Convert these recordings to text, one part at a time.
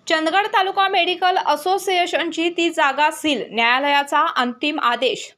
चंदगड तालुका medical असोसिएशनची ती जागा सील, न्यायालयाचा अंतिम आदेश।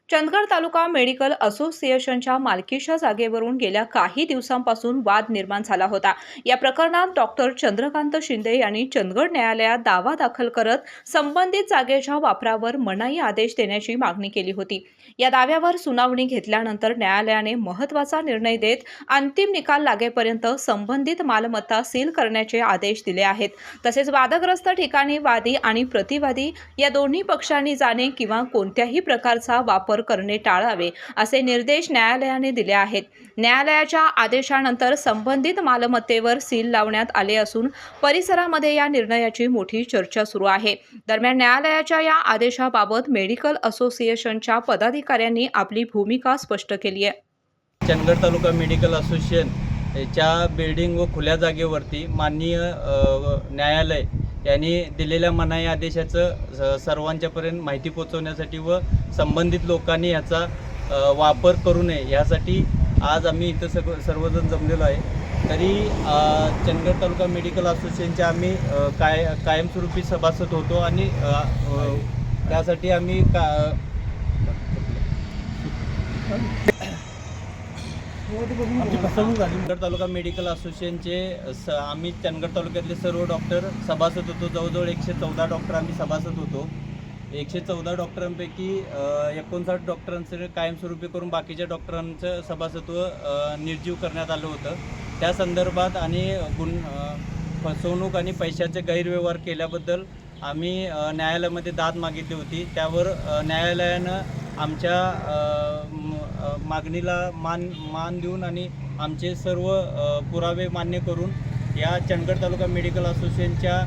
चंदगड तालुका मेडिकल असोसिएशनच्या मालकीच्या जागेवरून गेल्या काही दिवसांपासून वाद निर्माण झाला होता। या प्रकरणात डॉक्टर चंद्रकांत शिंदे यांनी चंदगड न्यायालयात दावा दाखल करत संबंधित जागेच्या वापरावर मनाई आदेश देण्याची मागणी केली होती। या दाव्यावर सुनावणी घेतल्यानंतर न्यायालयाने महत्त्वाचा निर्णय देत अंतिम निकाल लागेपर्यंत संबंधित मालमत्ता सील करण्याचे आदेश दिले आहेत। तसेच वादग्रस्त ठिकाणी वादी आणि प्रतिवादी या दोन्ही पक्षांनी जाणे किंवा कोणत्याही प्रकारचा वापर करणे टाळावे असे निर्देश न्यायालयाने दिले आहेत। न्यायालयाच्या आदेशानंतर संबंधित मालमत्तेवर सील लावण्यात आले असून परिसरामध्ये या निर्णयाची मोठी चर्चा सुरू आहे। दरम्यान न्यायालयाच्या या आदेशाबाबत मेडिकल असोसिएशनच्या पदाधिकाऱ्यांनी आपली भूमिका स्पष्ट केली आहे। चंदगड तालुका मेडिकल असोसिएशनच्या बिल्डिंग व खुल्या जागेवरती माननीय न्यायालय यांनी दिलेल्या मनाई आदेशाचं सर्वांच्यापर्यंत माहिती पोहोचवण्यासाठी व संबंधित लोकांनी याचा वापर करू नये यासाठी आज आम्ही इथं सर्वजण जमलेलो आहे। तरी चंदगड तालुका मेडिकल असोसिएशनचे आम्ही कायमस्वरूपी सभासद होतो आणि त्यासाठी आम्ही चंदगड तालुका मेडिकल असोसिएशनचे आम्ही चंदगड तालुक्यातले सर्व डॉक्टर सभासद होतो। जवळजवळ 114 डॉक्टर आम्ही सभासद होतो। 114 डॉक्टरांपैकी 59 डॉक्टरांचे कायमस्वरूपी करून बाकीच्या डॉक्टरांचं सभासत्व निर्जीव करण्यात आलं होतं। त्या संदर्भात आणि फसवणूक आणि पैशाचे गैरव्यवहार केल्याबद्दल आम्ही न्यायालयामध्ये दाद मागितली होती। त्यावर न्यायालयानं आमच्या मागणीला मान देऊन आणि आमचे सर्व पुरावे मान्य करून या चंदगड तालुका मेडिकल असोसिएशनच्या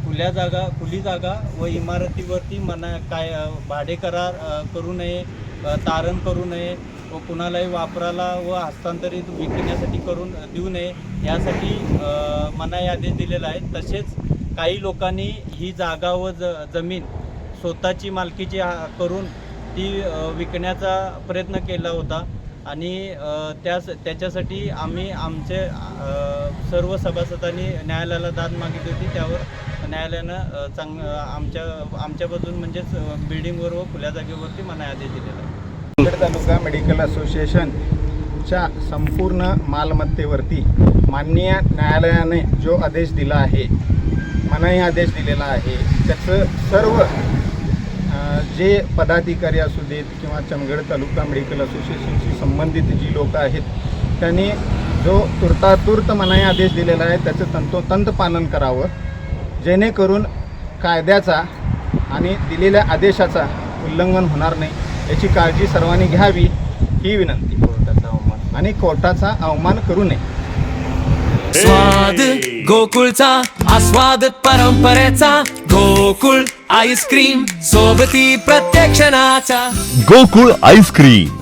खुली जागा व इमारतीवरती भाडे करार करू नये, तारण करू नये व कुणालाही वापराला व हस्तांतरित विकण्यासाठी करून देऊ नये यासाठी मनाई आदेश दिलेला आहे। तसेच काही लोकांनी ही जागा व जमीन स्वतःची मालकीची करून ती विकण्याचा प्रयत्न केला होता आणि त्याच्यासाठी आम्ही आमचे सर्व सभासदांनी न्यायालयाला दाद मागितली होती। त्यावर न्यायालयानं आमच्यापासून म्हणजेच बिल्डिंगवर व खुल्या जागेवरती मनाई आदेश दिलेला आहे। चंदगड तालुका मेडिकल असोसिएशनच्या संपूर्ण मालमत्तेवरती माननीय न्यायालयाने जो आदेश दिला आहे, मनाई आदेश दिलेला आहे, त्याचं सर्व जे पदाधिकारी असू देत किंवा चंदगड तालुका मेडिकल असोसिएशनशी संबंधित जी लोक आहेत त्यांनी जो तुर्तातुर्त मनाई आदेश दिलेला आहे त्याचं तंतोतंत पालन करावं, जेणेकरून कायद्याचा आणि दिलेल्या आदेशाचा उल्लंघन होणार नाही याची काळजी सर्वांनी घ्यावी ही विनंती। आणि कोर्टाचा अवमान करू नये। स्वाद गोकुळचा आस्वाद परंपरेचा, गोकुळ आईस्क्रीम सोबती प्रत्येक क्षणाचा। गोकुळ आईस्क्रीम